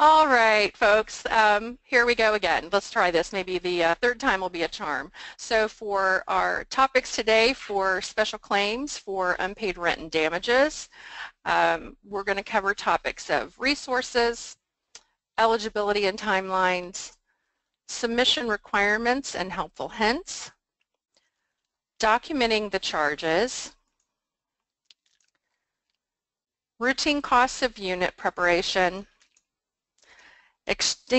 All right, folks, here we go again. Let's try this. Maybe the third time will be a charm. So for our topics today for special claims for unpaid rent and damages, we're going to cover topics of resources, eligibility and timelines, submission requirements and helpful hints, documenting the charges, routine costs of unit preparation,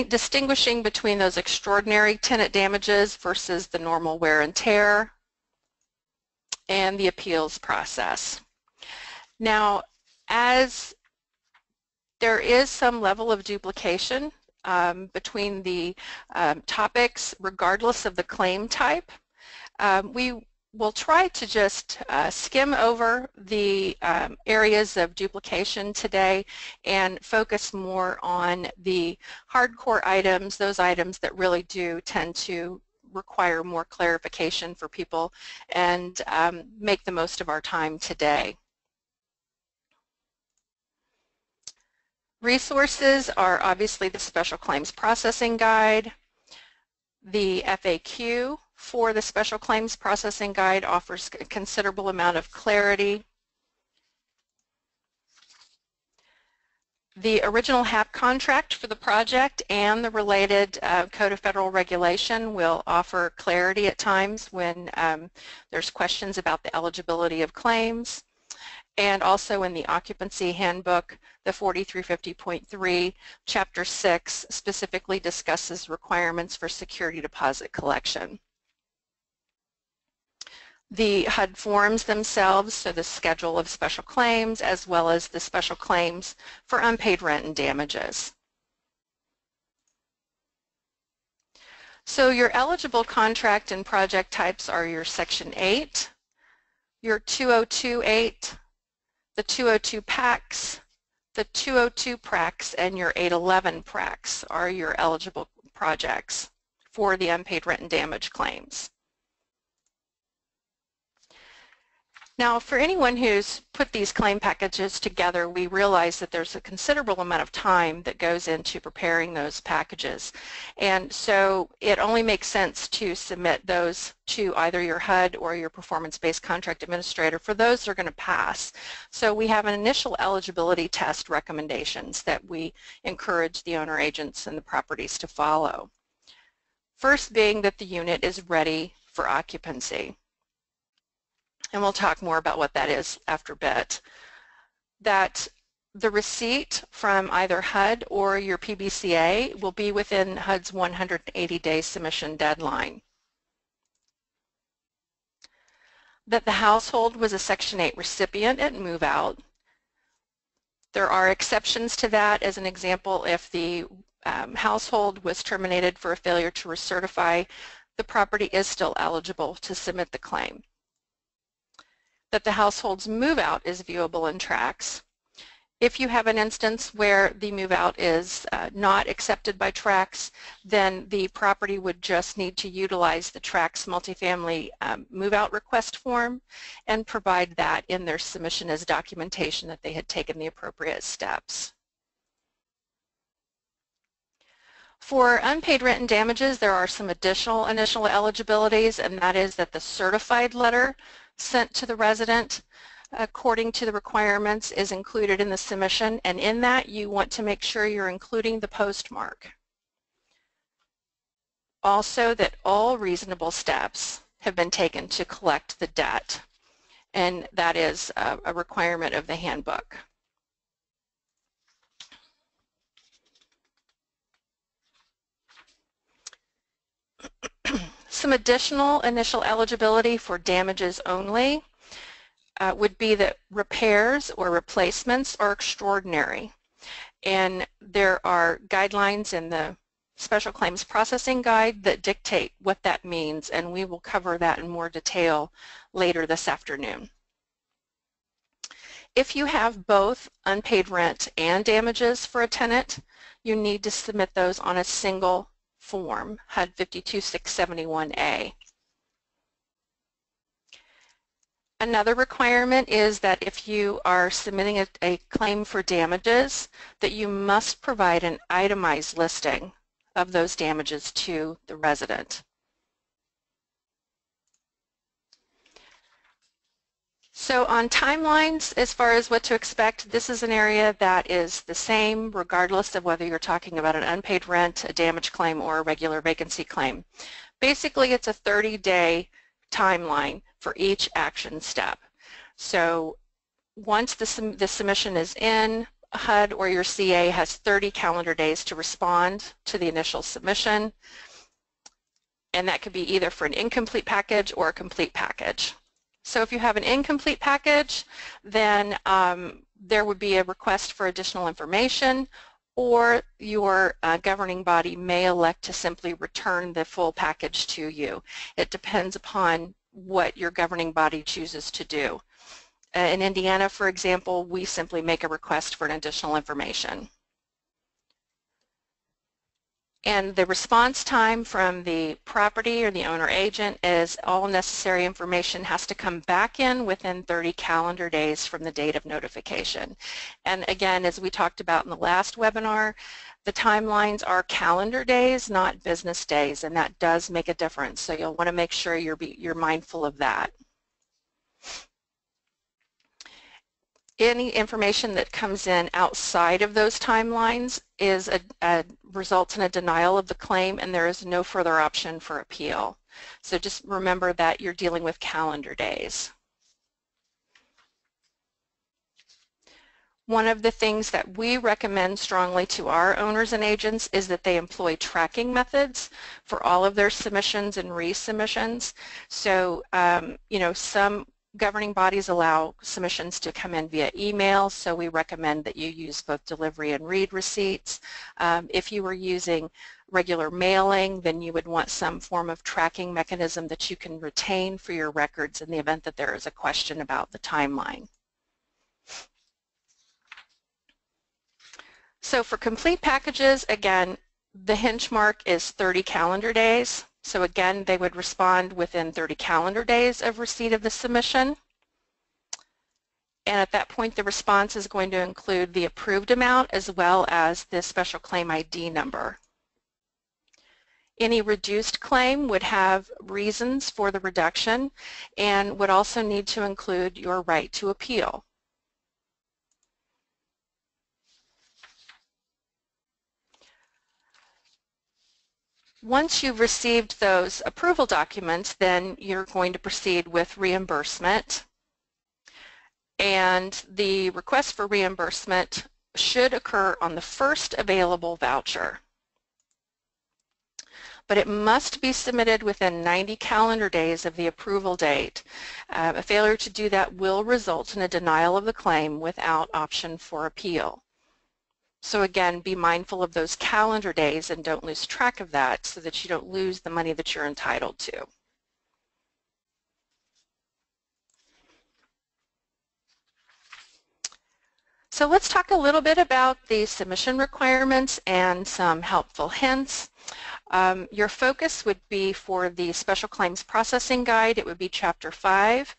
distinguishing between those extraordinary tenant damages versus the normal wear and tear, and the appeals process. Now, as there is some level of duplication between the topics, regardless of the claim type, we will try to just skim over the areas of duplication today and focus more on the hardcore items, those items that really do tend to require more clarification for people, and make the most of our time today. Resources are obviously the Special Claims Processing Guide. The FAQ for the Special Claims Processing Guide offers a considerable amount of clarity. The original HAP contract for the project and the related Code of Federal Regulation will offer clarity at times when there's questions about the eligibility of claims. And also in the Occupancy Handbook, the 4350.3, Chapter 6 specifically discusses requirements for security deposit collection. The HUD forms themselves, so the schedule of special claims, as well as the special claims for unpaid rent and damages. So your eligible contract and project types are your Section 8, your 202.8, the 202 PACs, the 202 PRACs, and your 811 PRACs are your eligible projects for the unpaid rent and damage claims. Now, for anyone who's put these claim packages together, we realize that there's a considerable amount of time that goes into preparing those packages. And so it only makes sense to submit those to either your HUD or your performance-based contract administrator for those that are going to pass. So we have an initial eligibility test recommendations that we encourage the owner agents and the properties to follow. First being that the unit is ready for occupancy. And we'll talk more about what that is after a bit. That the receipt from either HUD or your PBCA will be within HUD's 180-day submission deadline. That the household was a Section 8 recipient at move-out. There are exceptions to that. As an example, if the household was terminated for a failure to recertify, the property is still eligible to submit the claim. That the household's move-out is viewable in tracks. If you have an instance where the move-out is not accepted by tracks, then the property would just need to utilize the tracks multifamily move-out request form and provide that in their submission as documentation that they had taken the appropriate steps. For unpaid rent and damages, there are some additional initial eligibilities, and that is that the certified letter sent to the resident according to the requirements is included in the submission, and in that you want to make sure you're including the postmark. Also that all reasonable steps have been taken to collect the debt, and that is a requirement of the handbook. Some additional initial eligibility for damages only would be that repairs or replacements are extraordinary. And there are guidelines in the Special Claims Processing Guide that dictate what that means, and we will cover that in more detail later this afternoon. If you have both unpaid rent and damages for a tenant, you need to submit those on a single form, HUD 52671A. Another requirement is that if you are submitting a claim for damages, that you must provide an itemized listing of those damages to the resident. So on timelines, as far as what to expect, this is an area that is the same regardless of whether you're talking about an unpaid rent, a damage claim, or a regular vacancy claim. Basically, it's a 30-day timeline for each action step. So once the submission is in, HUD or your CA has 30 calendar days to respond to the initial submission, and that could be either for an incomplete package or a complete package. So if you have an incomplete package, then there would be a request for additional information, or your governing body may elect to simply return the full package to you. It depends upon what your governing body chooses to do. In Indiana, for example, we simply make a request for an additional information. And the response time from the property or the owner agent is all necessary information has to come back in within 30 calendar days from the date of notification. And again, as we talked about in the last webinar, the timelines are calendar days, not business days, and that does make a difference. So you'll want to make sure you're mindful of that. Any information that comes in outside of those timelines is results in a denial of the claim, and there is no further option for appeal. So just remember that you're dealing with calendar days. One of the things that we recommend strongly to our owners and agents is that they employ tracking methods for all of their submissions and resubmissions. So, you know, some governing bodies allow submissions to come in via email, so we recommend that you use both delivery and read receipts. If you were using regular mailing, then you would want some form of tracking mechanism that you can retain for your records in the event that there is a question about the timeline. So for complete packages, again, the hinge mark is 30 calendar days. So again, they would respond within 30 calendar days of receipt of the submission. And at that point, the response is going to include the approved amount as well as the special claim ID number. Any reduced claim would have reasons for the reduction and would also need to include your right to appeal. Once you've received those approval documents, then you're going to proceed with reimbursement. And the request for reimbursement should occur on the first available voucher. But it must be submitted within 90 calendar days of the approval date. A failure to do that will result in a denial of the claim without option for appeal. So again, be mindful of those calendar days and don't lose track of that so that you don't lose the money that you're entitled to. So let's talk a little bit about the submission requirements and some helpful hints. Your focus would be for the Special Claims Processing Guide. It would be Chapter 5.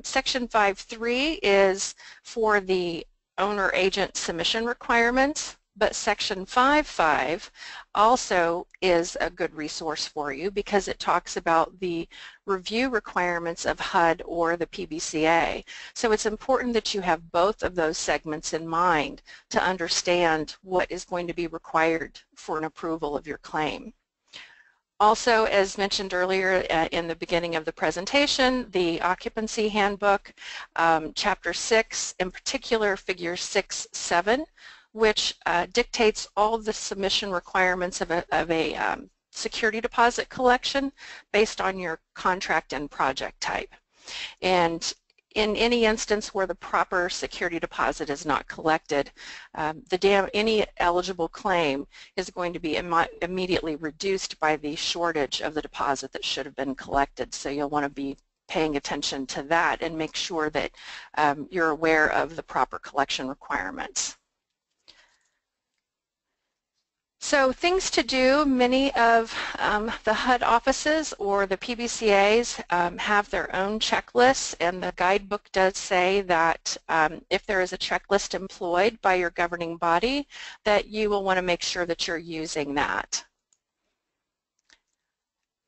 Section 5.3 is for the owner-agent submission requirements, but Section 5.5 also is a good resource for you because it talks about the review requirements of HUD or the PBCA. So it's important that you have both of those segments in mind to understand what is going to be required for an approval of your claim. Also, as mentioned earlier in the beginning of the presentation, the Occupancy Handbook, Chapter 6, in particular Figure 6.7, which dictates all of the submission requirements of a security deposit collection based on your contract and project type. And in any instance where the proper security deposit is not collected, any eligible claim is going to be immediately reduced by the shortage of the deposit that should have been collected. So you'll want to be paying attention to that and make sure that you're aware of the proper collection requirements. So things to do, many of the HUD offices or the PBCAs have their own checklists, and the guidebook does say that if there is a checklist employed by your governing body, that you will want to make sure that you're using that.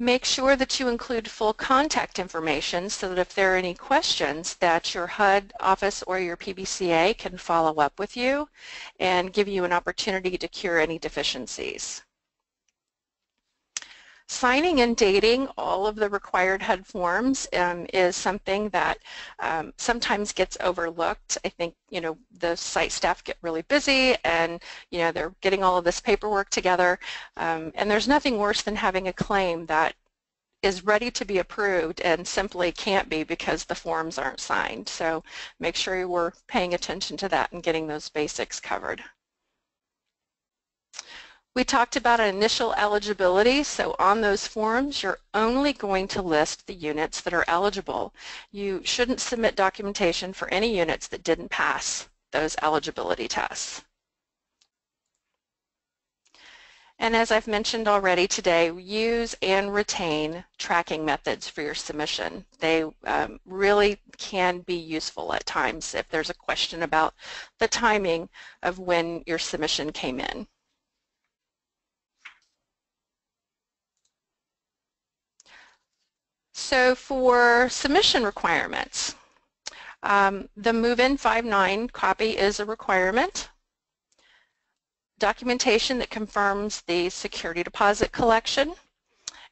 Make sure that you include full contact information so that if there are any questions that your HUD office or your PBCA can follow up with you and give you an opportunity to cure any deficiencies. Signing and dating all of the required HUD forms is something that sometimes gets overlooked. I think, the site staff get really busy and, they're getting all of this paperwork together, and there's nothing worse than having a claim that is ready to be approved and simply can't be because the forms aren't signed. So make sure you were paying attention to that and getting those basics covered. We talked about initial eligibility, so on those forms you're only going to list the units that are eligible. You shouldn't submit documentation for any units that didn't pass those eligibility tests. And as I've mentioned already today, use and retain tracking methods for your submission. They really can be useful at times if there's a question about the timing of when your submission came in. So for submission requirements, the Move-In 5.9 copy is a requirement. Documentation that confirms the security deposit collection.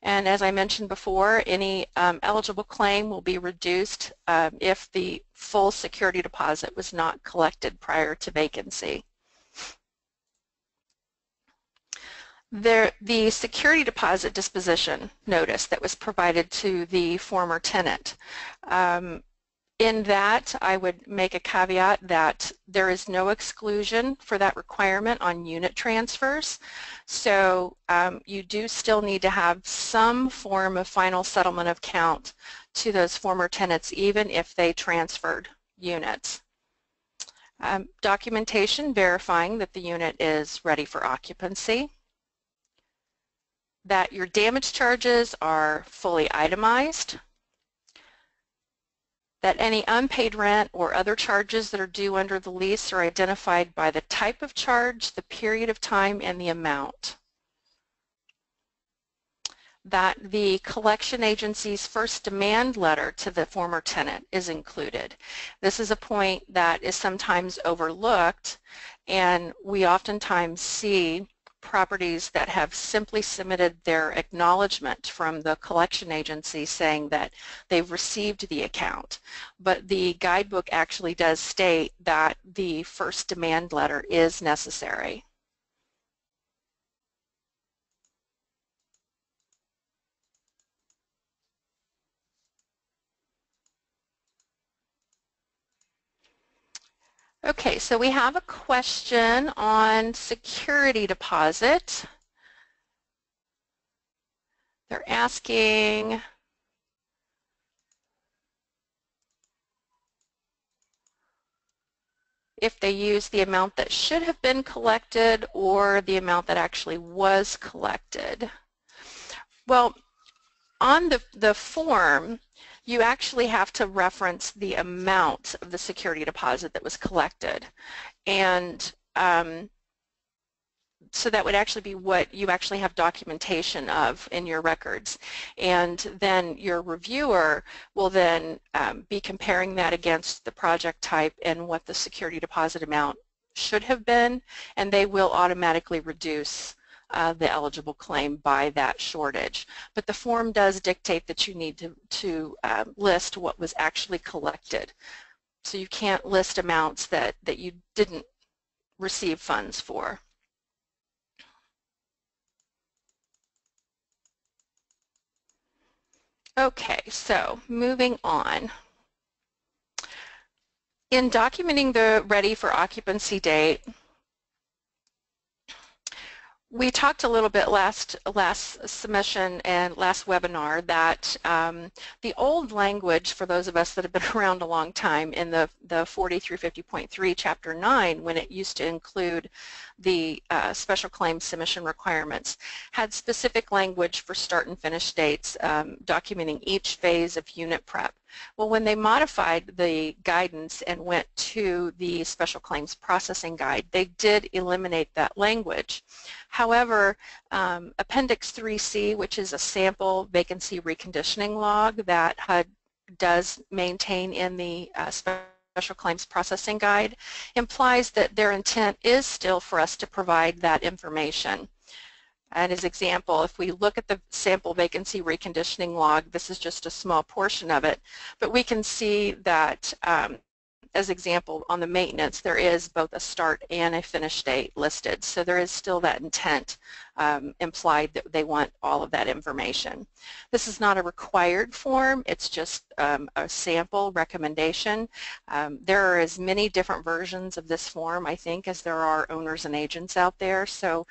And as I mentioned before, any eligible claim will be reduced if the full security deposit was not collected prior to vacancy. The security deposit disposition notice that was provided to the former tenant. In that, I would make a caveat that there is no exclusion for that requirement on unit transfers. So you do still need to have some form of final settlement of count to those former tenants, even if they transferred units. Documentation verifying that the unit is ready for occupancy. That your damage charges are fully itemized, that any unpaid rent or other charges that are due under the lease are identified by the type of charge, the period of time, and the amount. That the collection agency's first demand letter to the former tenant is included. This is a point that is sometimes overlooked, and we oftentimes see properties that have simply submitted their acknowledgement from the collection agency saying that they've received the account. But the guidebook actually does state that the first demand letter is necessary. Okay, so we have a question on security deposit. They're asking if they use the amount that should have been collected or the amount that actually was collected. Well, on the form, you actually have to reference the amount of the security deposit that was collected. And so that would actually be what you actually have documentation of in your records. And then your reviewer will then be comparing that against the project type and what the security deposit amount should have been, and they will automatically reduce the eligible claim by that shortage. But the form does dictate that you need to list what was actually collected. So you can't list amounts that you didn't receive funds for. Okay, so moving on. In documenting the ready for occupancy date, We talked a little bit last submission and last webinar that the old language, for those of us that have been around a long time, in the 40 through 50.3 Chapter 9, when it used to include the special claims submission requirements, had specific language for start and finish dates, documenting each phase of unit prep. Well, when they modified the guidance and went to the special claims processing guide, they did eliminate that language. However, Appendix 3C, which is a sample vacancy reconditioning log that HUD does maintain in the special claims processing guide, implies that their intent is still for us to provide that information. And as example, if we look at the sample vacancy reconditioning log, this is just a small portion of it, but we can see that as example, on the maintenance, there is both a start and a finish date listed. So there is still that intent implied that they want all of that information. This is not a required form. It's just a sample recommendation. There are as many different versions of this form, I think, as there are owners and agents out there. So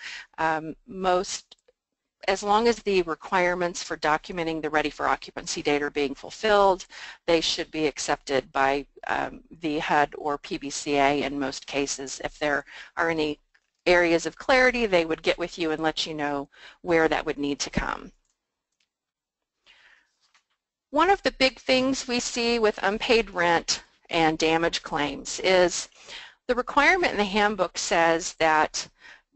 as long as the requirements for documenting the ready for occupancy date are being fulfilled, they should be accepted by the HUD or PBCA in most cases. If there are any areas of clarity, they would get with you and let you know where that would need to come. One of the big things we see with unpaid rent and damage claims is the requirement in the handbook says that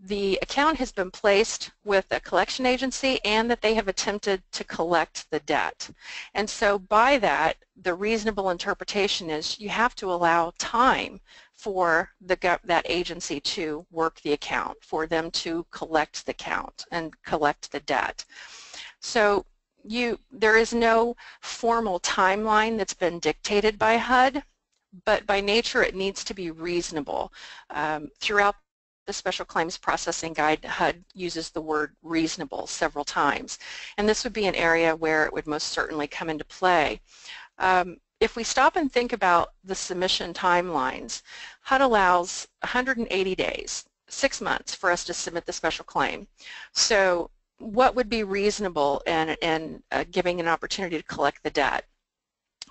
the account has been placed with a collection agency and that they have attempted to collect the debt. And so by that, the reasonable interpretation is you have to allow time for that agency to work the account, for them to collect the account and collect the debt. So there is no formal timeline that's been dictated by HUD, but by nature it needs to be reasonable. Throughout the Special Claims Processing Guide, HUD uses the word reasonable several times, and this would be an area where it would most certainly come into play. If we stop and think about the submission timelines, HUD allows 180 days, 6 months, for us to submit the special claim. So what would be reasonable in giving an opportunity to collect the debt?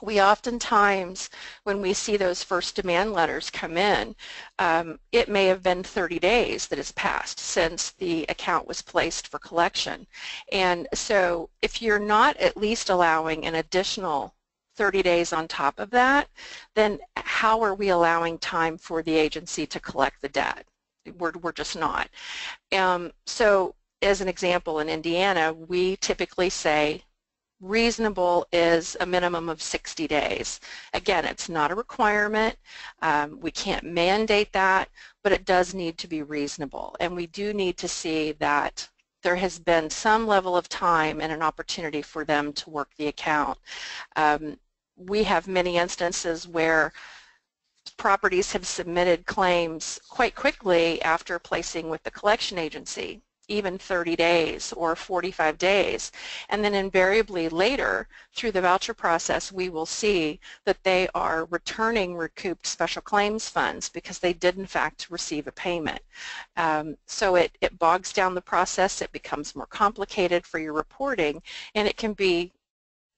We oftentimes, when we see those first demand letters come in, it may have been 30 days that has passed since the account was placed for collection. And so if you're not at least allowing an additional 30 days on top of that, then how are we allowing time for the agency to collect the debt? We're just not. So as an example, in Indiana, we typically say reasonable is a minimum of 60 days. Again, it's not a requirement. We can't mandate that, but it does need to be reasonable. And we do need to see that there has been some level of time and an opportunity for them to work the account. We have many instances where properties have submitted claims quite quickly after placing with the collection agency, even 30 days or 45 days. And then invariably later, through the voucher process, we will see that they are returning recouped special claims funds because they did in fact receive a payment. So it bogs down the process, it becomes more complicated for your reporting, and it can be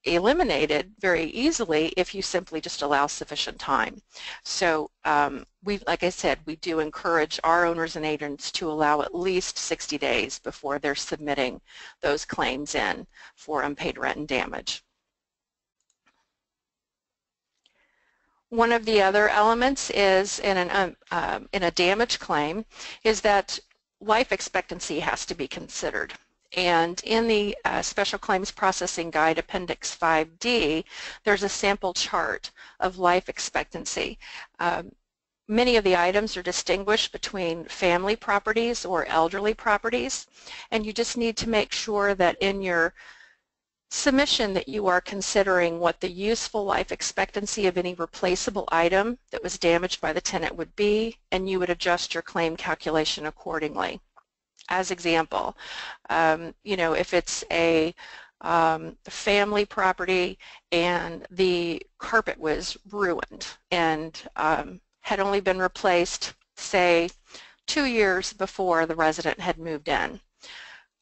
eliminated very easily if you simply just allow sufficient time. So like I said, we do encourage our owners and agents to allow at least 60 days before they're submitting those claims in for unpaid rent and damage. One of the other elements is in a damage claim is that life expectancy has to be considered. And in the Special Claims Processing Guide, Appendix 5D, there's a sample chart of life expectancy. Many of the items are distinguished between family properties or elderly properties, and you just need to make sure that in your submission that you are considering what the useful life expectancy of any replaceable item that was damaged by the tenant would be, and you would adjust your claim calculation accordingly. As example, if it's a family property and the carpet was ruined and had only been replaced, say, 2 years before the resident had moved in,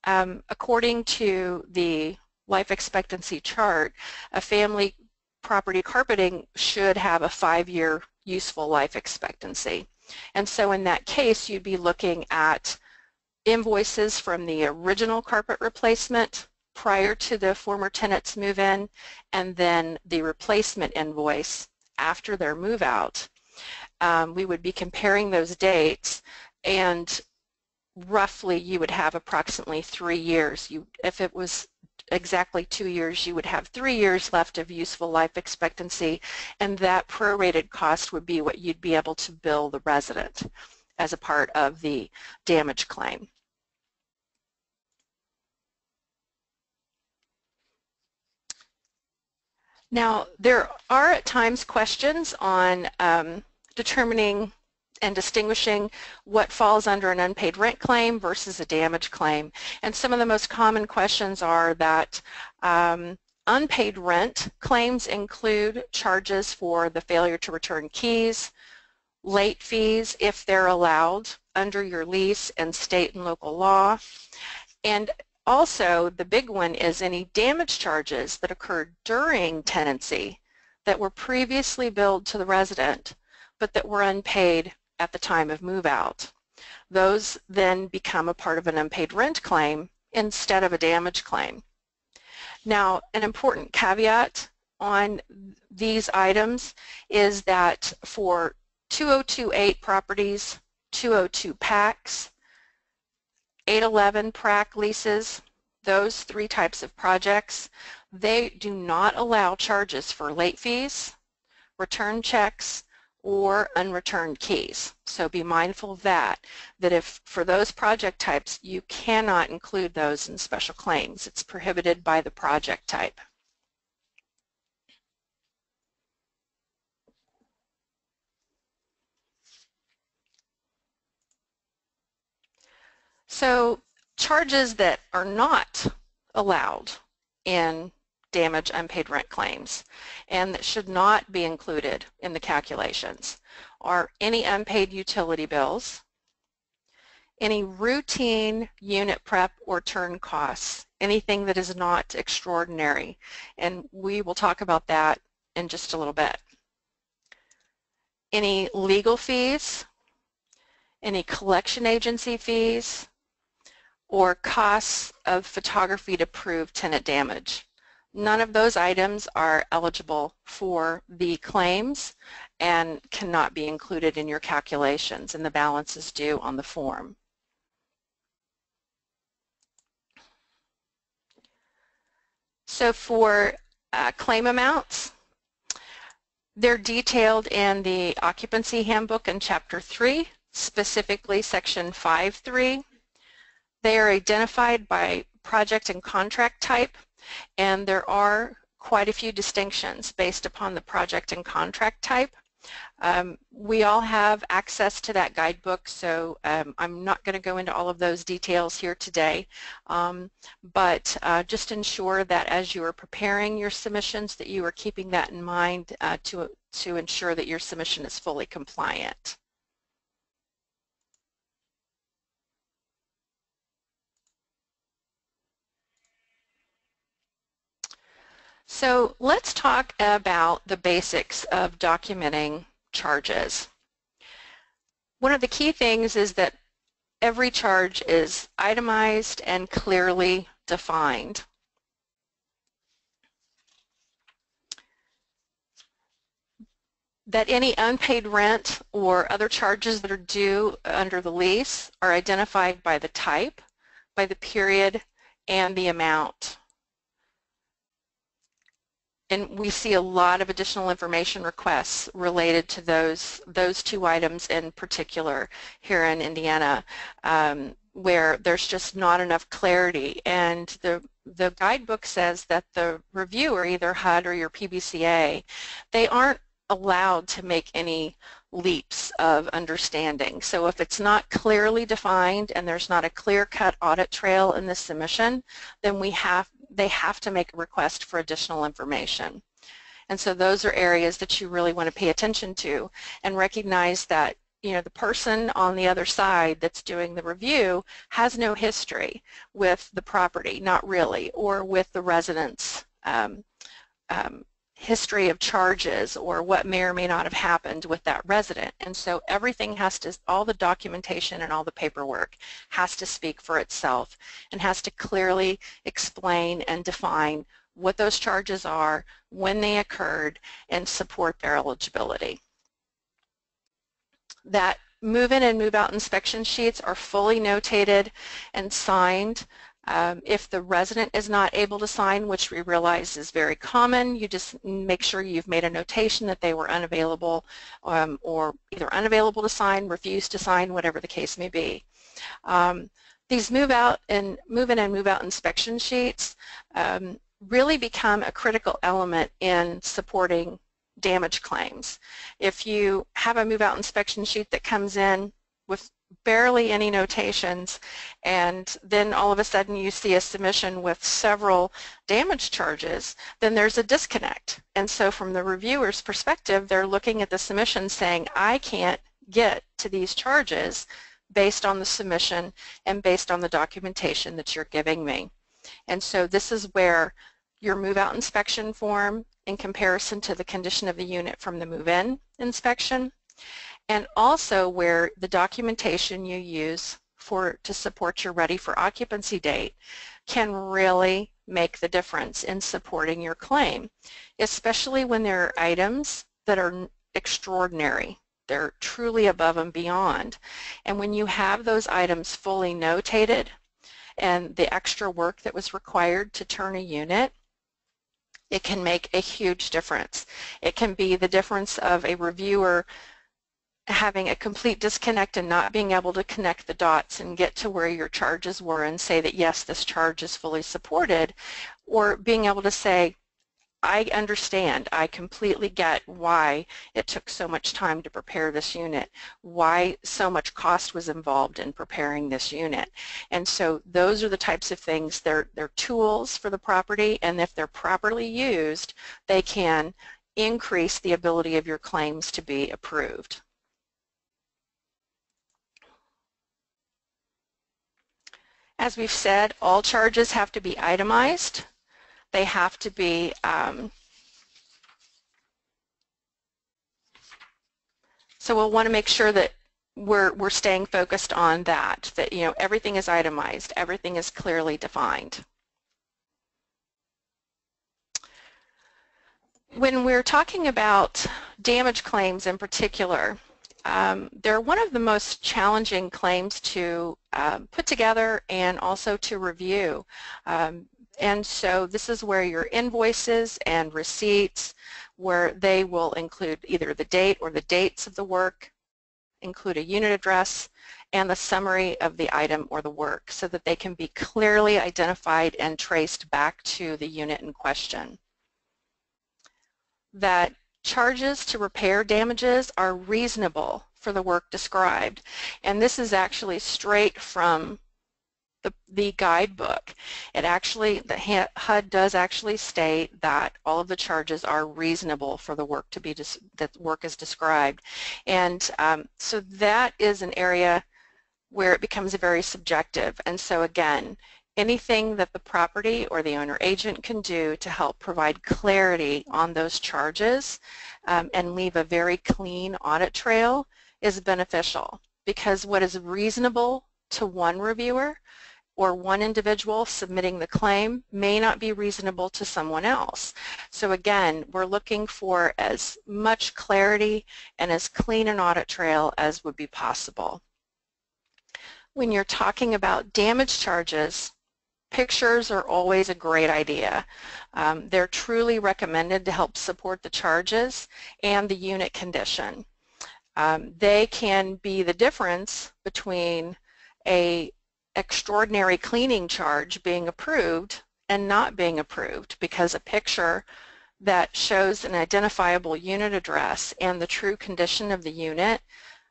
according to the life expectancy chart, a family property carpeting should have a 5-year useful life expectancy. And so in that case, you'd be looking at invoices from the original carpet replacement prior to the former tenant's move-in, and then the replacement invoice after their move-out. We would be comparing those dates, and roughly you would have approximately 3 years. If it was exactly 2 years, you would have 3 years left of useful life expectancy, and that prorated cost would be what you'd be able to bill the resident as a part of the damage claim. Now, there are at times questions on determining and distinguishing what falls under an unpaid rent claim versus a damage claim. And some of the most common questions are that unpaid rent claims include charges for the failure to return keys, late fees if they're allowed under your lease and state and local law, and also the big one is any damage charges that occurred during tenancy that were previously billed to the resident but that were unpaid at the time of move-out. Those then become a part of an unpaid rent claim instead of a damage claim. Now, an important caveat on these items is that for 2028 properties, 202 packs, 811 PRAC leases, those 3 types of projects, they do not allow charges for late fees, return checks, or unreturned keys. So be mindful of that if for those project types you cannot include those in special claims. It's prohibited by the project type. So charges that are not allowed in damage unpaid rent claims and that should not be included in the calculations are any unpaid utility bills, any routine unit prep or turn costs, anything that is not extraordinary, and we will talk about that in just a little bit. Any legal fees, any collection agency fees, or costs of photography to prove tenant damage. None of those items are eligible for the claims and cannot be included in your calculations, and the balance is due on the form. So for claim amounts, they're detailed in the Occupancy Handbook in Chapter 3, specifically Section 5.3. They are identified by project and contract type, and there are quite a few distinctions based upon the project and contract type. We all have access to that guidebook, so I'm not going to go into all of those details here today, but just ensure that as you are preparing your submissions that you are keeping that in mind to ensure that your submission is fully compliant. So let's talk about the basics of documenting charges. One of the key things is that every charge is itemized and clearly defined. That any unpaid rent or other charges that are due under the lease are identified by the type, by the period, and the amount. And we see a lot of additional information requests related to those 2 items in particular here in Indiana, where there's just not enough clarity. And the guidebook says that the reviewer, either HUD or your PBCA, they aren't allowed to make any leaps of understanding. So if it's not clearly defined and there's not a clear-cut audit trail in the submission, then they have to make a request for additional information. And so those are areas that you really want to pay attention to and recognize that the person on the other side that's doing the review has no history with the property, not really, or with the residents' history of charges or what may or may not have happened with that resident. And so everything has to, all the documentation and all the paperwork has to speak for itself and has to clearly explain and define what those charges are, when they occurred, and support their eligibility. That move-in and move-out inspection sheets are fully notated and signed. If the resident is not able to sign, which we realize is very common, you just make sure you've made a notation that they were unavailable or either unavailable to sign, refused to sign, whatever the case may be. These move-in and move-out inspection sheets really become a critical element in supporting damage claims. If you have a move-out inspection sheet that comes in with barely any notations, and then all of a sudden you see a submission with several damage charges, then there's a disconnect. And so from the reviewer's perspective, they're looking at the submission saying, I can't get to these charges based on the submission and based on the documentation that you're giving me. And so this is where your move-out inspection form in comparison to the condition of the unit from the move-in inspection, and also where the documentation you use to support your ready for occupancy date can really make the difference in supporting your claim, especially when there are items that are extraordinary. They're truly above and beyond. And when you have those items fully notated and the extra work that was required to turn a unit, it can make a huge difference. It can be the difference of a reviewer having a complete disconnect and not being able to connect the dots and get to where your charges were and say that yes, this charge is fully supported, or being able to say, I understand, I completely get why it took so much time to prepare this unit, why so much cost was involved in preparing this unit. And so those are the types of things, they're tools for the property, and if they're properly used, they can increase the ability of your claims to be approved. As we've said, all charges have to be itemized. They have to be so we'll want to make sure that we're staying focused on that everything is itemized, everything is clearly defined. When we're talking about damage claims in particular, they're one of the most challenging claims to put together and also to review. And so this is where your invoices and receipts, where they will include either the date or the dates of the work, include a unit address, and the summary of the item or the work so that they can be clearly identified and traced back to the unit in question. That charges to repair damages are reasonable for the work described. And this is actually straight from the guidebook. It actually, the HUD does actually state that all of the charges are reasonable for the work to be, that work is described. And so that is an area where it becomes very subjective. And so again, anything that the property or the owner agent can do to help provide clarity on those charges and leave a very clean audit trail is beneficial, because what is reasonable to one reviewer or one individual submitting the claim may not be reasonable to someone else. So again, we're looking for as much clarity and as clean an audit trail as would be possible. When you're talking about damage charges, pictures are always a great idea. They're truly recommended to help support the charges and the unit condition. They can be the difference between a extraordinary cleaning charge being approved and not being approved, because a picture that shows an identifiable unit address and the true condition of the unit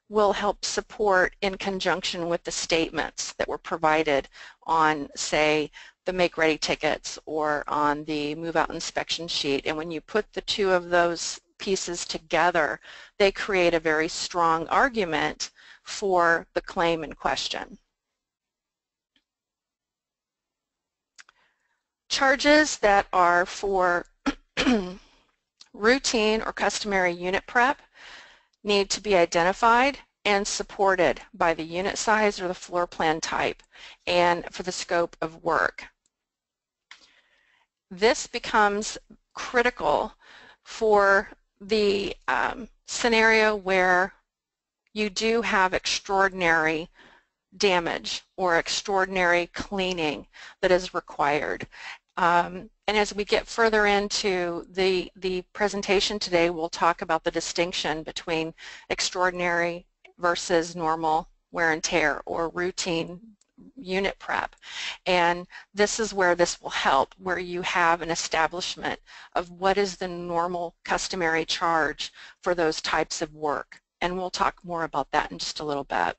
will help support in conjunction with the statements that were provided on, say, the make-ready tickets or on the move-out inspection sheet. And when you put the two of those pieces together, they create a very strong argument for the claim in question. Charges that are for routine or customary unit prep need to be identified and supported by the unit size or the floor plan type and for the scope of work. This becomes critical for the scenario where you do have extraordinary damage or extraordinary cleaning that is required. And as we get further into the presentation today, we'll talk about the distinction between extraordinary versus normal wear and tear or routine unit prep. And this is where this will help, where you have an establishment of what is the normal customary charge for those types of work. And we'll talk more about that in just a little bit.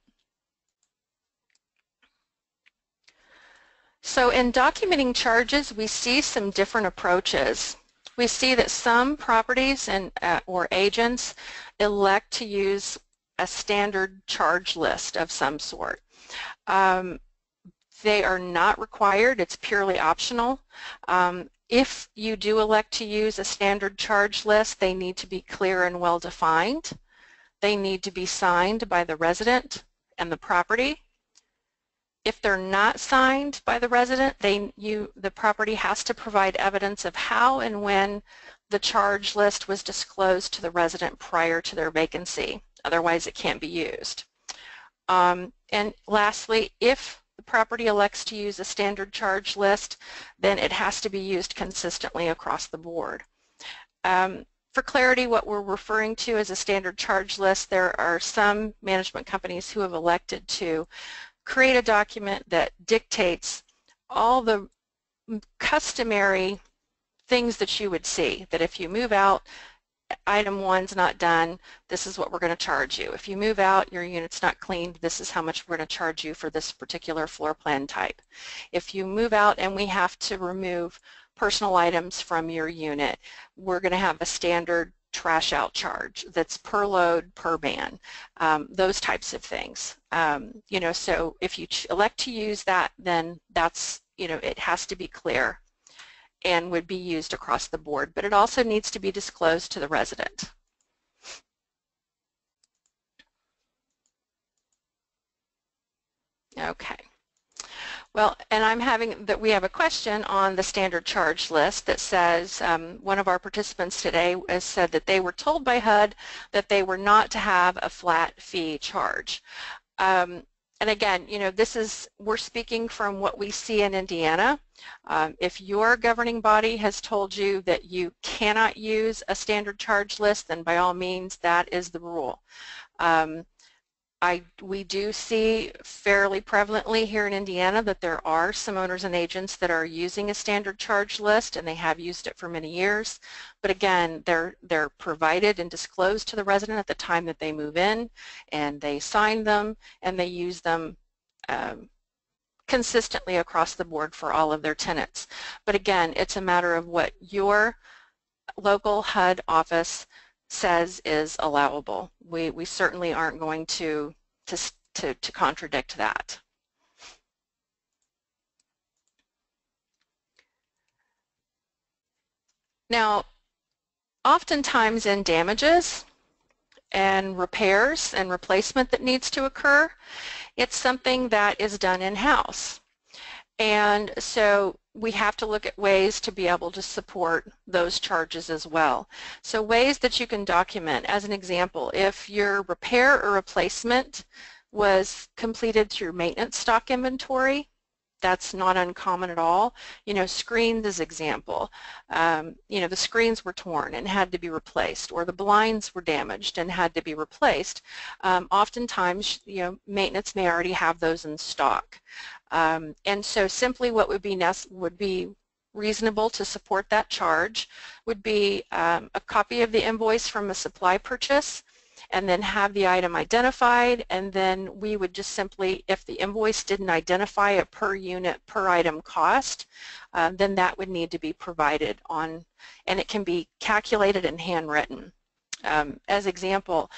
So in documenting charges, we see some different approaches. We see that some properties and or agents elect to use a standard charge list of some sort. They are not required, it's purely optional. If you do elect to use a standard charge list, they need to be clear and well defined. They need to be signed by the resident and the property. If they're not signed by the resident, the property has to provide evidence of how and when the charge list was disclosed to the resident prior to their vacancy. Otherwise, it can't be used. And lastly, if the property elects to use a standard charge list, then it has to be used consistently across the board. For clarity, what we're referring to as a standard charge list, there are some management companies who have elected to create a document that dictates all the customary things that you would see, that if you move out, item 1's not done, this is what we're going to charge you. If you move out, your unit's not cleaned, this is how much we're going to charge you for this particular floor plan type. If you move out and we have to remove personal items from your unit, we're going to have a standard trash out charge that's per load, per ban, those types of things. You know, so if you elect to use that, then that's, you know, it has to be clear and would be used across the board, but it also needs to be disclosed to the resident. Okay. Well, and we have a question on the standard charge list that says, one of our participants today has said that they were told by HUD that they were not to have a flat fee charge. And again, you know, we're speaking from what we see in Indiana. If your governing body has told you that you cannot use a standard charge list, then by all means, that is the rule. We do see fairly prevalently here in Indiana that there are some owners and agents that are using a standard charge list, and they have used it for many years. But again, they're provided and disclosed to the resident at the time that they move in, and they sign them and they use them consistently across the board for all of their tenants. But again, it's a matter of what your local HUD office says is allowable. We certainly aren't going to contradict that. Now, oftentimes in damages and repairs and replacement that needs to occur, it's something that is done in-house. And so we have to look at ways to be able to support those charges as well. So ways that you can document, as an example, if your repair or replacement was completed through maintenance stock inventory, that's not uncommon at all. You know, screens as example, you know, the screens were torn and had to be replaced, or the blinds were damaged and had to be replaced. Oftentimes, you know, maintenance may already have those in stock. And so simply what would be reasonable to support that charge would be a copy of the invoice from a supply purchase, and then have the item identified, and then we would just simply, if the invoice didn't identify a per unit, per item cost, then that would need to be provided on, and it can be calculated and handwritten. As example,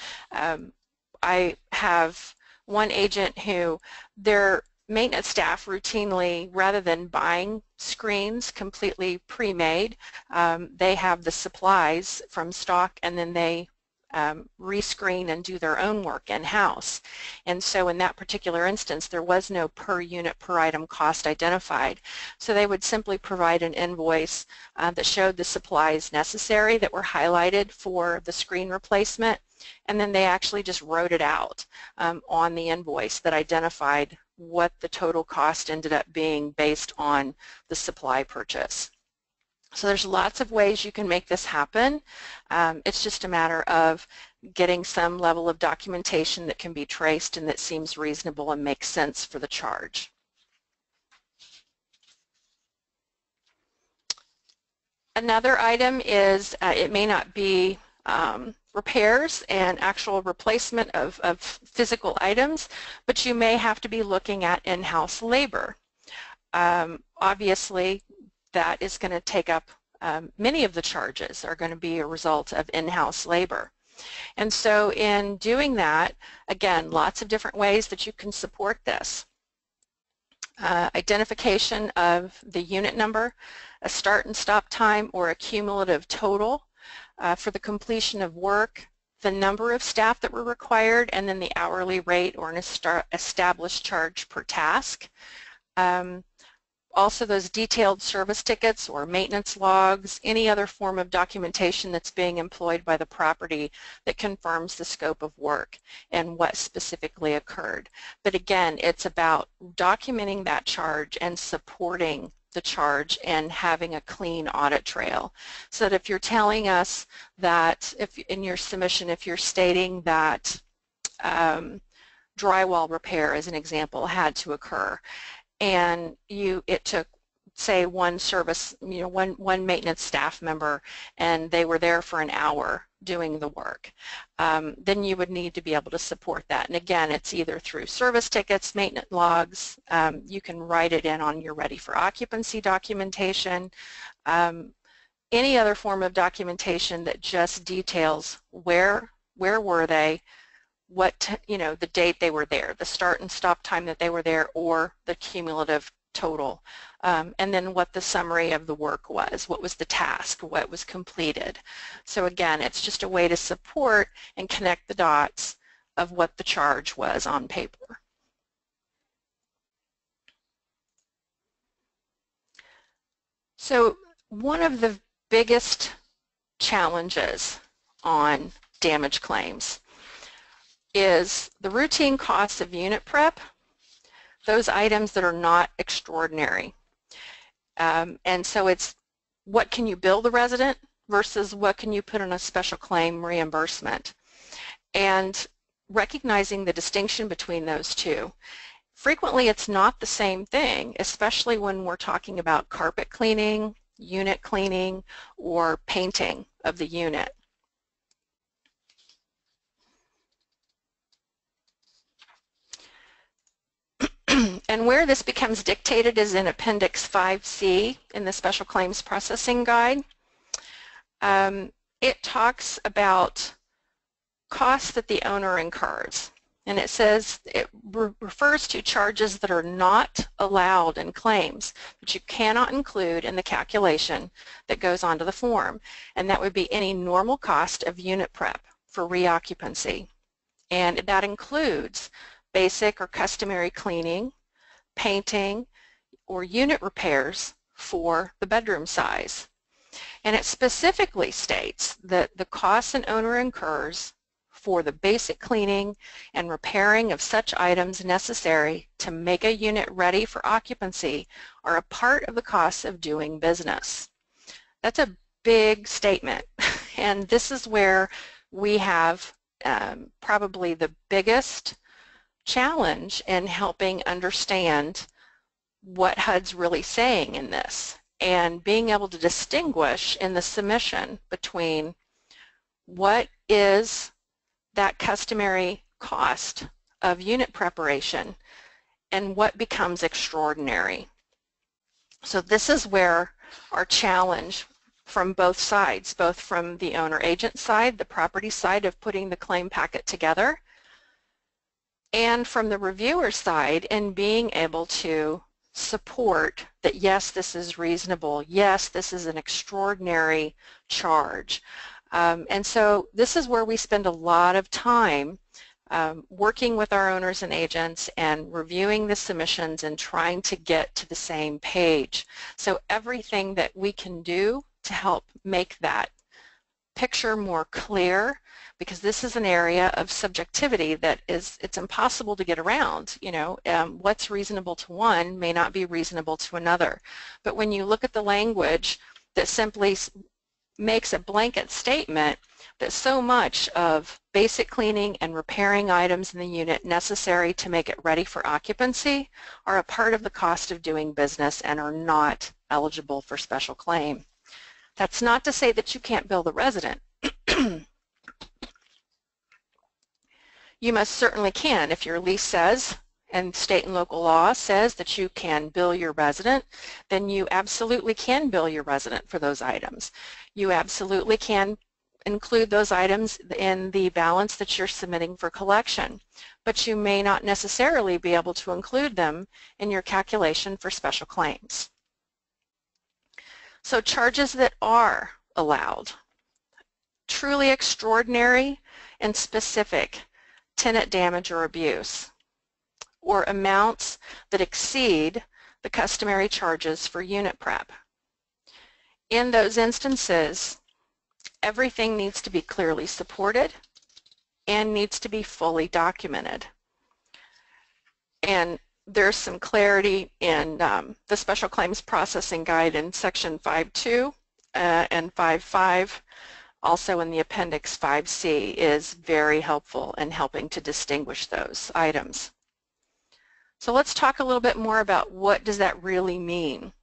I have one agent who their maintenance staff routinely, rather than buying screens completely pre-made, they have the supplies from stock and then they rescreen and do their own work in-house. And so in that particular instance, there was no per unit per item cost identified. So they would simply provide an invoice that showed the supplies necessary that were highlighted for the screen replacement, and then they actually just wrote it out on the invoice that identified what the total cost ended up being based on the supply purchase. So there's lots of ways you can make this happen. It's just a matter of getting some level of documentation that can be traced and that seems reasonable and makes sense for the charge. Another item is it may not be repairs and actual replacement of physical items, but you may have to be looking at in-house labor. Obviously, that is going to take up many of the charges are going to be a result of in-house labor. And so in doing that, again, lots of different ways that you can support this. Identification of the unit number, a start and stop time or a cumulative total for the completion of work, the number of staff that were required, and then the hourly rate or an established charge per task. Also those detailed service tickets or maintenance logs, any other form of documentation that's being employed by the property that confirms the scope of work and what specifically occurred. But again, it's about documenting that charge and supporting the charge and having a clean audit trail. So that if you're telling us that, if in your submission, if you're stating that drywall repair, as an example, had to occur, and it took, say, one service, one maintenance staff member, and they were there for an hour doing the work, then you would need to be able to support that. And again, it's either through service tickets, maintenance logs, you can write it in on your ready for occupancy documentation, any other form of documentation that just details where were they, what, the date they were there, the start and stop time that they were there, or the cumulative total, and then what the summary of the work was, what was the task, what was completed. So again, it's just a way to support and connect the dots of what the charge was on paper. So one of the biggest challenges on damage claims is the routine costs of unit prep, those items that are not extraordinary. And so it's what can you bill the resident versus what can you put in a special claim reimbursement. And recognizing the distinction between those two. Frequently it's not the same thing, especially when we're talking about carpet cleaning, unit cleaning, or painting of the unit. And where this becomes dictated is in Appendix 5C in the Special Claims Processing Guide. It talks about costs that the owner incurs. And it says it refers to charges that are not allowed in claims, but you cannot include in the calculation that goes onto the form. And that would be any normal cost of unit prep for reoccupancy. And that includes basic or customary cleaning, painting, or unit repairs for the bedroom size. And it specifically states that the costs an owner incurs for the basic cleaning and repairing of such items necessary to make a unit ready for occupancy are a part of the costs of doing business. That's a big statement, and this is where we have probably the biggest challenge in helping understand what HUD's really saying in this, and being able to distinguish in the submission between what is that customary cost of unit preparation and what becomes extraordinary. So this is where our challenge from both sides, both from the owner-agent side, the property side of putting the claim packet together, and from the reviewer side, and being able to support that, yes, this is reasonable, yes, this is an extraordinary charge. And so this is where we spend a lot of time working with our owners and agents and reviewing the submissions and trying to get to the same page. So everything that we can do to help make that picture more clear, because this is an area of subjectivity that it's impossible to get around. You know, what's reasonable to one may not be reasonable to another. But when you look at the language that simply makes a blanket statement that so much of basic cleaning and repairing items in the unit necessary to make it ready for occupancy are a part of the cost of doing business and are not eligible for special claim. That's not to say that you can't bill the resident. You most certainly can. If your lease says, and state and local law says, that you can bill your resident, then you absolutely can bill your resident for those items. You absolutely can include those items in the balance that you're submitting for collection, but you may not necessarily be able to include them in your calculation for special claims. So charges that are allowed: truly extraordinary and specific tenant damage or abuse, or amounts that exceed the customary charges for unit prep. In those instances, everything needs to be clearly supported and needs to be fully documented. And there's some clarity in the Special Claims Processing Guide in Section 5.2 and 5.5. Also in the Appendix 5C is very helpful in helping to distinguish those items. So let's talk a little bit more about what does that really mean.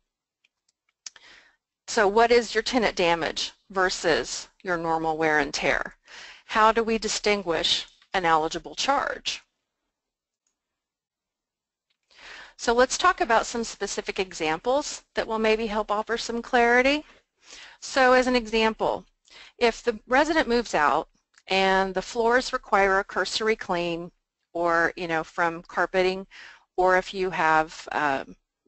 So what is your tenant damage versus your normal wear and tear? How do we distinguish an eligible charge? So let's talk about some specific examples that will maybe help offer some clarity. So as an example, if the resident moves out and the floors require a cursory clean, or from carpeting, or if you have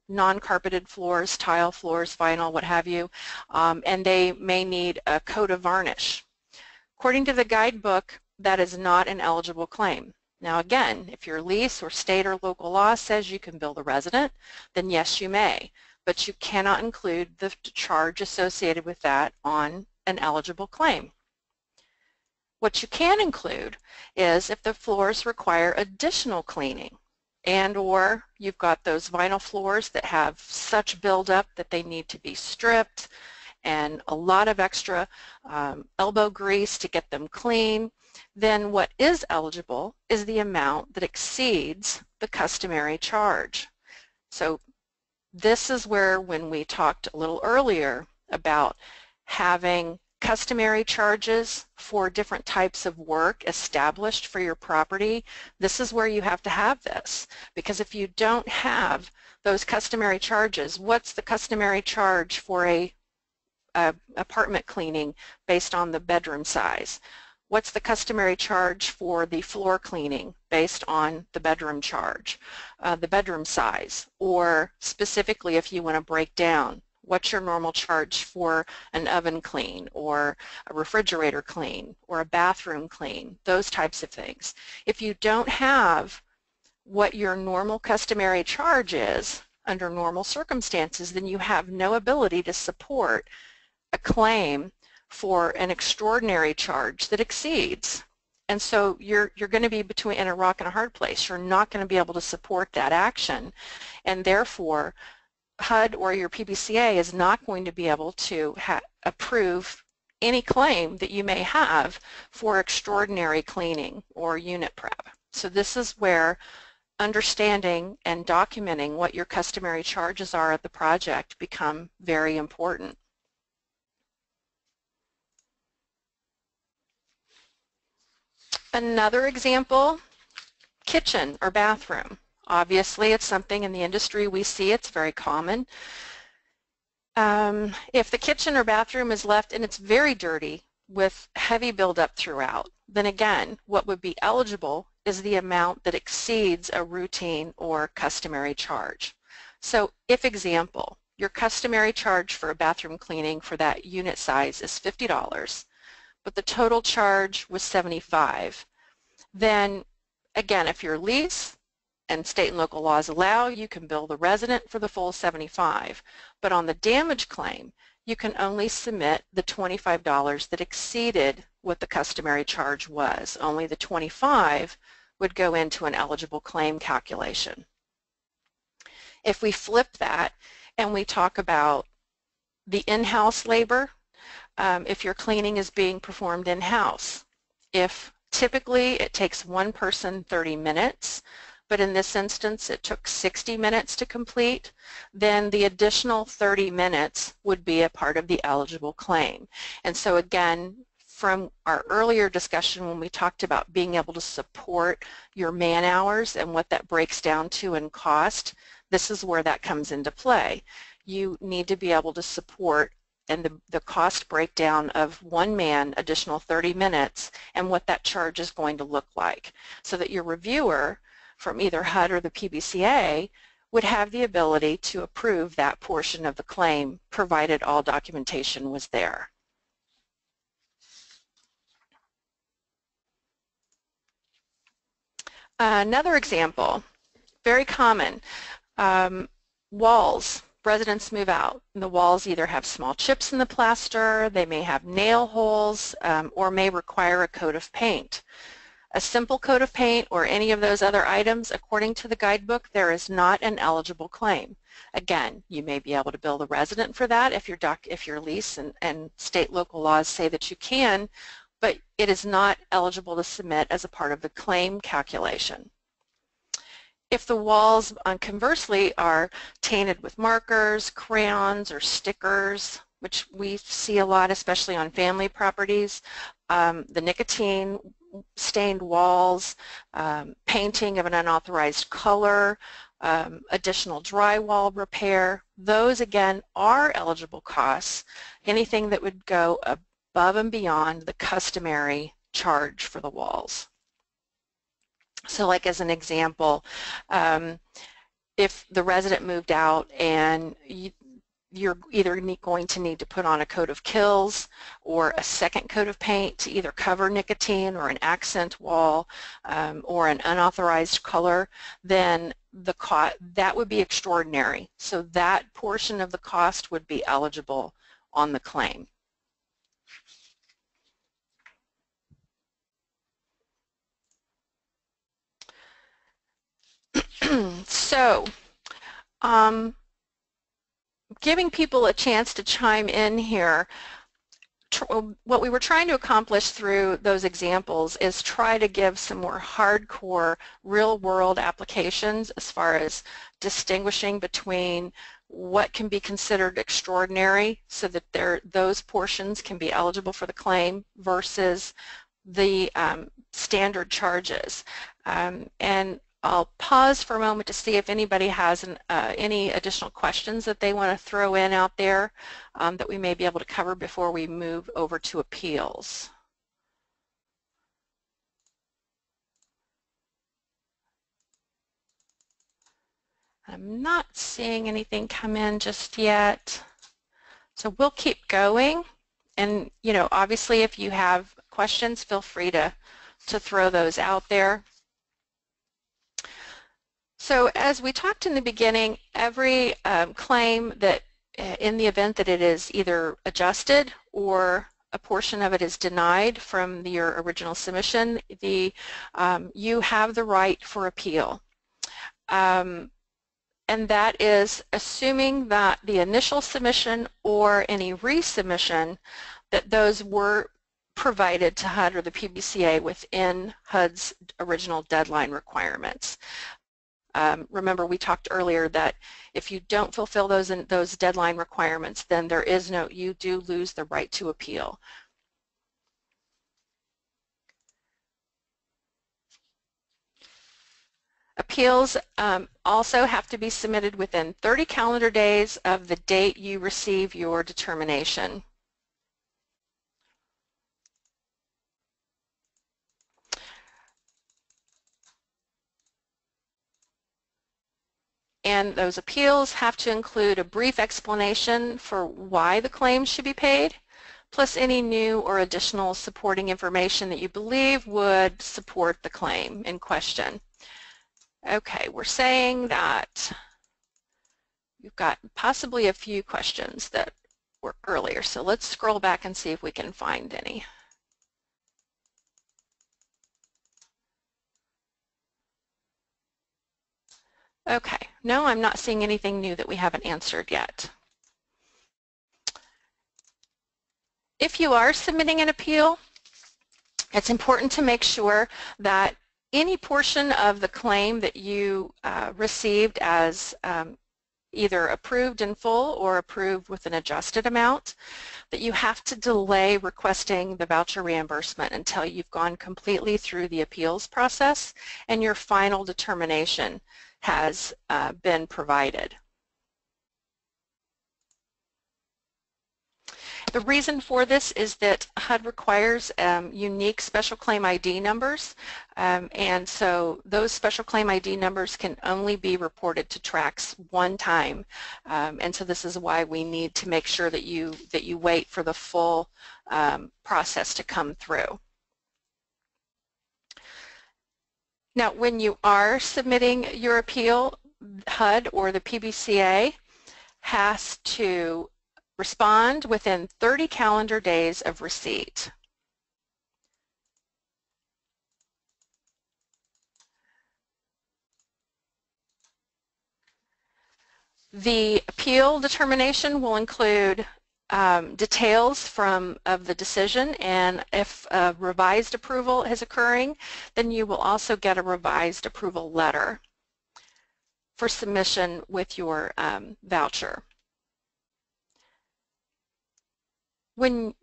non-carpeted floors, tile floors, vinyl, what have you, and they may need a coat of varnish. According to the guidebook, that is not an eligible claim. Now again, if your lease or state or local law says you can bill the resident, then yes, you may, but you cannot include the charge associated with that on an eligible claim. What you can include is if the floors require additional cleaning, and or you've got those vinyl floors that have such buildup that they need to be stripped and a lot of extra elbow grease to get them clean, then what is eligible is the amount that exceeds the customary charge. So this is where, when we talked a little earlier about having customary charges for different types of work established for your property, this is where you have to have this. Because if you don't have those customary charges, what's the customary charge for a apartment cleaning based on the bedroom size? What's the customary charge for the floor cleaning based on the bedroom charge, the bedroom size? Or specifically, if you want to break down, what's your normal charge for an oven clean or a refrigerator clean or a bathroom clean, those types of things. If you don't have what your normal customary charge is under normal circumstances, then you have no ability to support a claim for an extraordinary charge that exceeds. And so you're going to be in a rock and a hard place. You're not going to be able to support that action, and therefore HUD or your PBCA is not going to be able to approve any claim that you may have for extraordinary cleaning or unit prep. So this is where understanding and documenting what your customary charges are at the project become very important. Another example, kitchen or bathroom. Obviously, it's something in the industry we see. It's very common. If the kitchen or bathroom is left and it's very dirty with heavy buildup throughout, then again, what would be eligible is the amount that exceeds a routine or customary charge. So if, example, your customary charge for a bathroom cleaning for that unit size is $50, but the total charge was $75, then again, if your lease and state and local laws allow, you can bill the resident for the full $75. But on the damage claim, you can only submit the $25 that exceeded what the customary charge was. Only the $25 would go into an eligible claim calculation. If we flip that and we talk about the in-house labor, if your cleaning is being performed in-house, if typically it takes one person 30 minutes, but in this instance it took 60 minutes to complete, then the additional 30 minutes would be a part of the eligible claim. And so again, from our earlier discussion when we talked about being able to support your man hours and what that breaks down to in cost, this is where that comes into play. You need to be able to support and the cost breakdown of one man, additional 30 minutes, and what that charge is going to look like, so that your reviewer from either HUD or the PBCA would have the ability to approve that portion of the claim, provided all documentation was there. Another example, very common, walls. Residents move out. The walls either have small chips in the plaster, they may have nail holes, or may require a coat of paint. A simple coat of paint or any of those other items, according to the guidebook, there is not an eligible claim. Again, you may be able to bill the resident for that if your lease and state local laws say that you can, but it is not eligible to submit as a part of the claim calculation. If the walls, conversely, are tainted with markers, crayons, or stickers, which we see a lot, especially on family properties, the nicotine stained walls, painting of an unauthorized color, additional drywall repair, those again are eligible costs, anything that would go above and beyond the customary charge for the walls. So like as an example, if the resident moved out and you're either going to need to put on a coat of Kills or a second coat of paint to either cover nicotine or an accent wall or an unauthorized color, then that would be extraordinary. So that portion of the cost would be eligible on the claim. So, giving people a chance to chime in here, what we were trying to accomplish through those examples is try to give some more hardcore real-world applications as far as distinguishing between what can be considered extraordinary so that those portions can be eligible for the claim versus the standard charges. And I'll pause for a moment to see if anybody has any additional questions that they want to throw in out there that we may be able to cover before we move over to appeals. I'm not seeing anything come in just yet, so we'll keep going. And obviously if you have questions, feel free to throw those out there. So as we talked in the beginning, every claim that in the event that it is either adjusted or a portion of it is denied from your original submission, you have the right for appeal. And that is assuming that the initial submission or any resubmission, that those were provided to HUD or the PBCA within HUD's original deadline requirements. Remember, we talked earlier that if you don't fulfill those deadline requirements, then you do lose the right to appeal. Appeals also have to be submitted within 30 calendar days of the date you receive your determination. And those appeals have to include a brief explanation for why the claim should be paid, plus any new or additional supporting information that you believe would support the claim in question. Okay, we're saying that you've got possibly a few questions that were earlier, so let's scroll back and see if we can find any. Okay, no, I'm not seeing anything new that we haven't answered yet. If you are submitting an appeal, it's important to make sure that any portion of the claim that you received as either approved in full or approved with an adjusted amount, that you have to delay requesting the voucher reimbursement until you've gone completely through the appeals process and your final determination has been provided. The reason for this is that HUD requires unique special claim ID numbers, and so those special claim ID numbers can only be reported to TRACS one time, and so this is why we need to make sure that you wait for the full process to come through. Now, when you are submitting your appeal, HUD or the PBCA has to respond within 30 calendar days of receipt. The appeal determination will include details of the decision, and if a revised approval is occurring, then you will also get a revised approval letter for submission with your voucher. When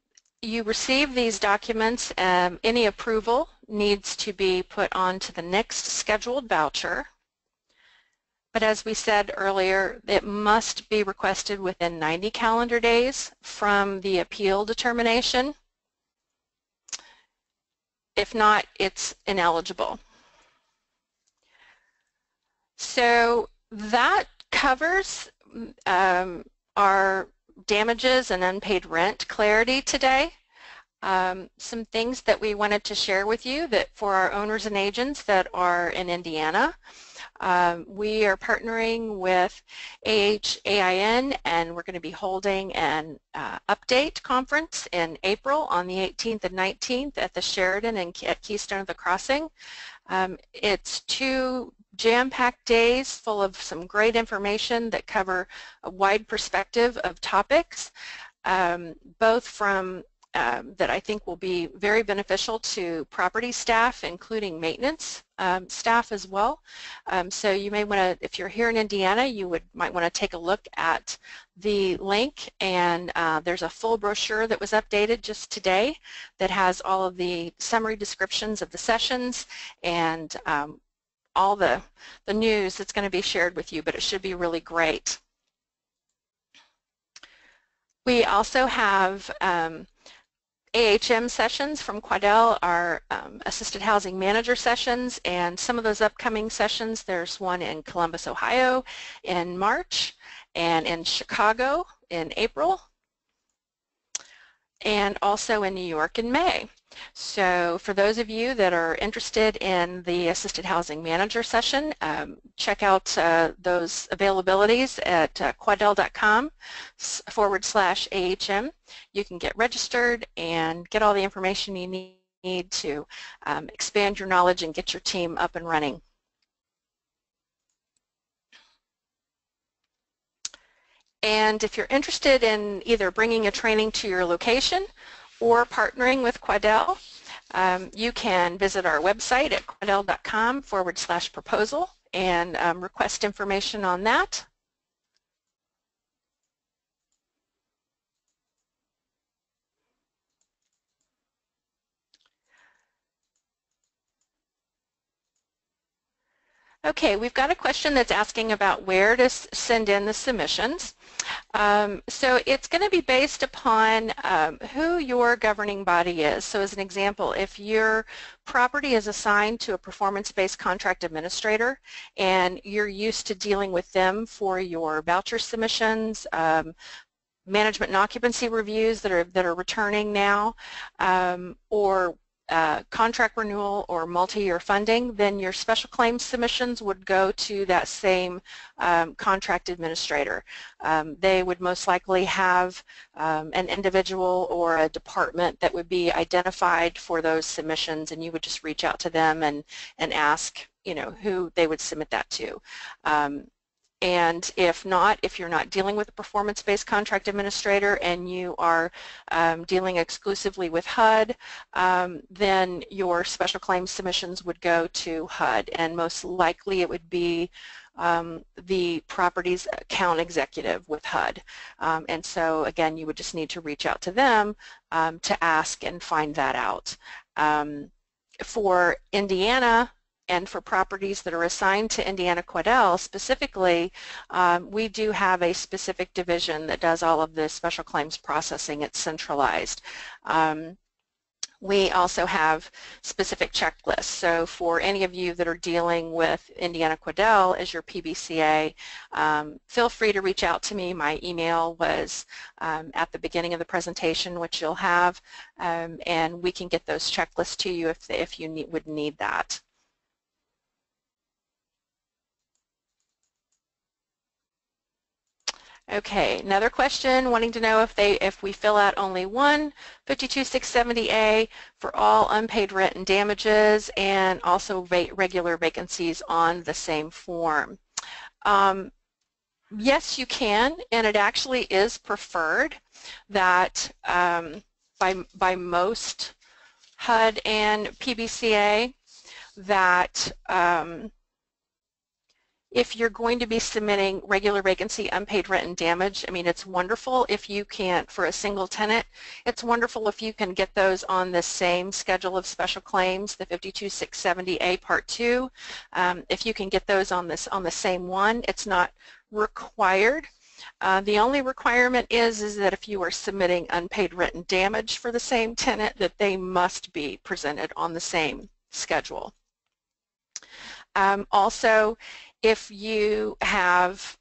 you receive these documents, any approval needs to be put onto the next scheduled voucher. But as we said earlier, it must be requested within 90 calendar days from the appeal determination. If not, it's ineligible. So that covers our damages and unpaid rent clarity today. Some things that we wanted to share with you that for our owners and agents that are in Indiana, we are partnering with AHAIN, and we're going to be holding an update conference in April on the 18th and 19th at the Sheridan and at Keystone of the Crossing. It's 2 jam-packed days full of some great information that cover a wide perspective of topics, both from that I think will be very beneficial to property staff, including maintenance staff as well. So you may want to, if you're here in Indiana, you might want to take a look at the link, and there's a full brochure that was updated just today that has all of the summary descriptions of the sessions and all the news that's going to be shared with you, but it should be really great. We also have AHM sessions from Quadel, our assisted housing manager sessions, and some of those upcoming sessions, there's one in Columbus, Ohio in March, and in Chicago in April, and also in New York in May. So for those of you that are interested in the assisted housing manager session, check out those availabilities at quadel.com/AHM. You can get registered and get all the information you need to expand your knowledge and get your team up and running. And if you're interested in either bringing a training to your location or partnering with Quadel, you can visit our website at quadel.com/proposal and request information on that. Okay, we've got a question that's asking about where to send in the submissions. So it's going to be based upon who your governing body is. So as an example, if your property is assigned to a performance-based contract administrator and you're used to dealing with them for your voucher submissions, management and occupancy reviews that are returning now, or contract renewal or multi-year funding, then your special claims submissions would go to that same contract administrator. They would most likely have an individual or a department that would be identified for those submissions, and you would just reach out to them and ask, you know, who they would submit that to. And if not, if you're not dealing with a performance-based contract administrator and you are dealing exclusively with HUD, then your special claims submissions would go to HUD, and most likely it would be the property's account executive with HUD. And so again, you would just need to reach out to them to ask and find that out. For Indiana, and for properties that are assigned to Indiana Quadel specifically, we do have a specific division that does all of the special claims processing. It's centralized. We also have specific checklists. So for any of you that are dealing with Indiana Quadel as your PBCA, feel free to reach out to me. My email was at the beginning of the presentation, which you'll have, and we can get those checklists to you if you would need that. Okay, another question wanting to know if we fill out only one 52670A for all unpaid rent and damages, and also regular vacancies on the same form. Yes, you can, and it actually is preferred that by most HUD and PBCA that if you're going to be submitting regular vacancy, unpaid rent and damage, I mean, it's wonderful if you can, for a single tenant, it's wonderful if you can get those on the same schedule of special claims, the 52670A Part 2. If you can get those on the same one, it's not required. The only requirement is that if you are submitting unpaid rent and damage for the same tenant, that they must be presented on the same schedule. Also, if you have,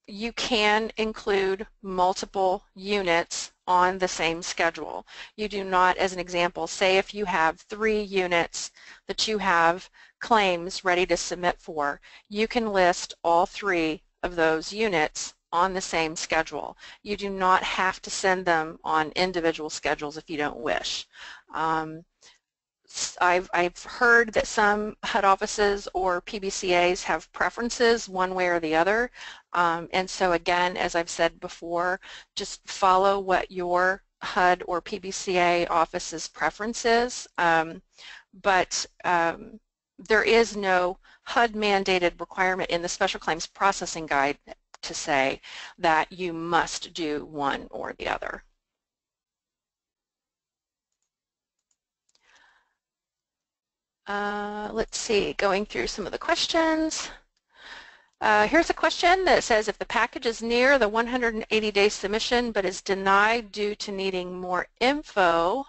you can include multiple units on the same schedule. You do not, as an example, say if you have 3 units that you have claims ready to submit for, you can list all 3 of those units on the same schedule. You do not have to send them on individual schedules if you don't wish. I've heard that some HUD offices or PBCAs have preferences one way or the other, and so again, as I've said before, just follow what your HUD or PBCA office's preference is, but there is no HUD mandated requirement in the Special Claims Processing Guide to say that you must do one or the other. Let's see, going through some of the questions. Here's a question that says, if the package is near the 180-day submission but is denied due to needing more info,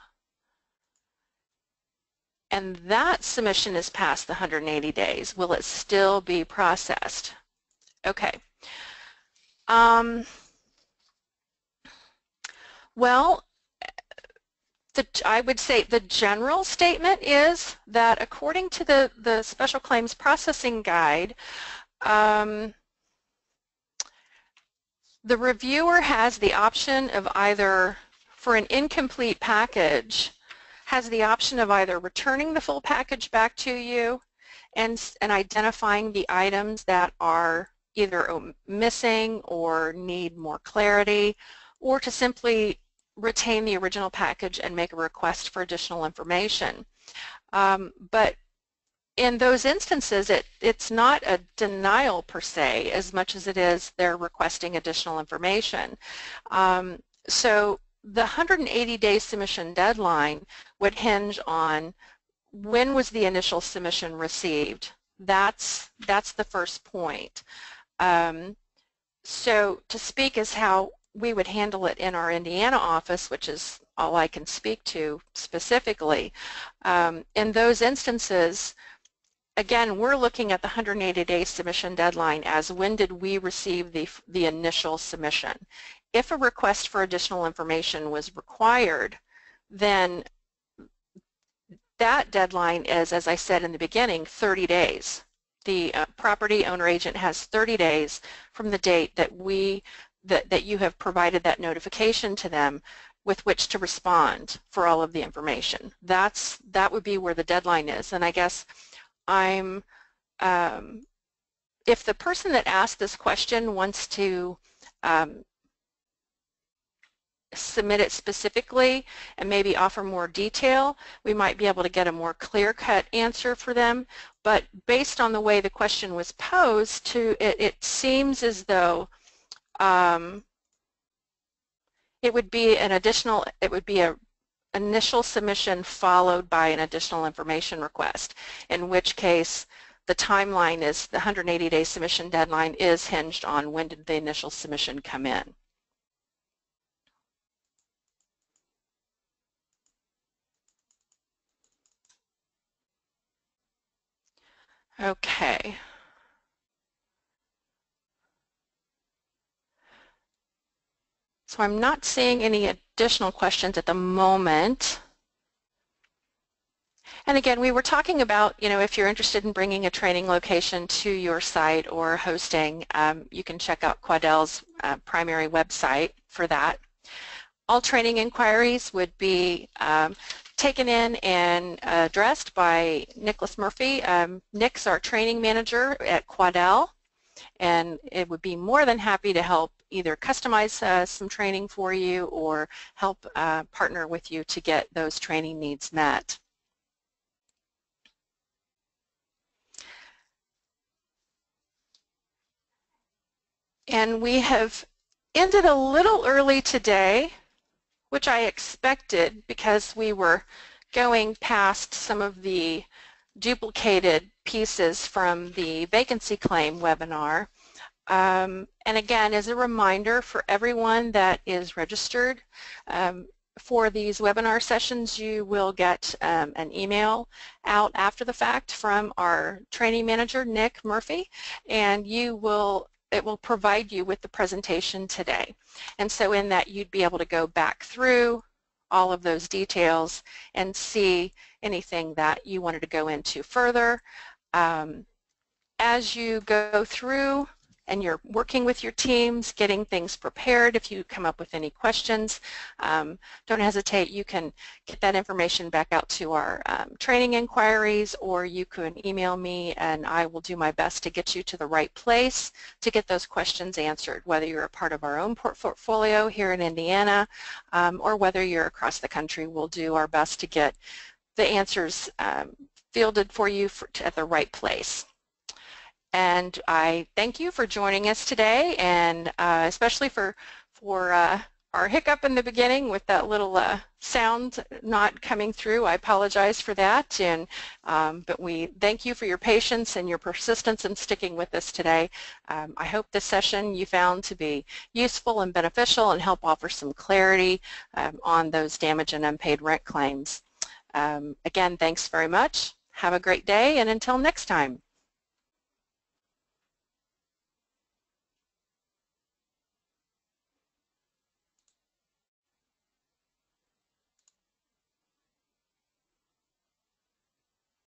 and that submission is past the 180 days, will it still be processed? Okay. Well, I would say the general statement is that according to the Special Claims Processing Guide, the reviewer has the option of either, for an incomplete package, has the option of either returning the full package back to you and identifying the items that are either missing or need more clarity, or to simply retain the original package and make a request for additional information. But in those instances, it's not a denial per se as much as it is they're requesting additional information. So the 180-day submission deadline would hinge on when was the initial submission received, That's the first point. So to speak as how we would handle it in our Indiana office, which is all I can speak to specifically, in those instances, again, we're looking at the 180-day submission deadline as when did we receive the initial submission. If a request for additional information was required, then that deadline is, as I said in the beginning, 30 days. The property owner agent has 30 days from the date that that you have provided that notification to them with which to respond for all of the information. That would be where the deadline is. And I guess if the person that asked this question wants to submit it specifically and maybe offer more detail, we might be able to get a more clear-cut answer for them. But based on the way the question was posed, it seems as though it would be an initial submission followed by an additional information request, in which case the timeline is the 180-day submission deadline is hinged on when did the initial submission come in. Okay. So I'm not seeing any additional questions at the moment. And again, we were talking about, if you're interested in bringing a training location to your site or hosting, you can check out Quadel's primary website for that. All training inquiries would be taken in and addressed by Nicholas Murphy. Nick's our training manager at Quadel, and it would be more than happy to help either customize some training for you or help partner with you to get those training needs met. And we have ended a little early today, which I expected because we were going past some of the duplicated pieces from the vacancy claim webinar. And again, as a reminder for everyone that is registered for these webinar sessions, you will get an email out after the fact from our training manager, Nick Murphy, and it will provide you with the presentation today. And so in that, you'd be able to go back through all of those details and see anything that you wanted to go into further. As you go through and you're working with your teams, getting things prepared, if you come up with any questions, don't hesitate. You can get that information back out to our training inquiries, or you can email me and I will do my best to get you to the right place to get those questions answered, whether you're a part of our own portfolio here in Indiana or whether you're across the country. We'll do our best to get the answers fielded for you at the right place. And I thank you for joining us today, and especially for our hiccup in the beginning with that little sound not coming through. I apologize for that, and but we thank you for your patience and your persistence in sticking with us today. I hope this session you found to be useful and beneficial and help offer some clarity on those damage and unpaid rent claims. Again, thanks very much. Have a great day, and until next time.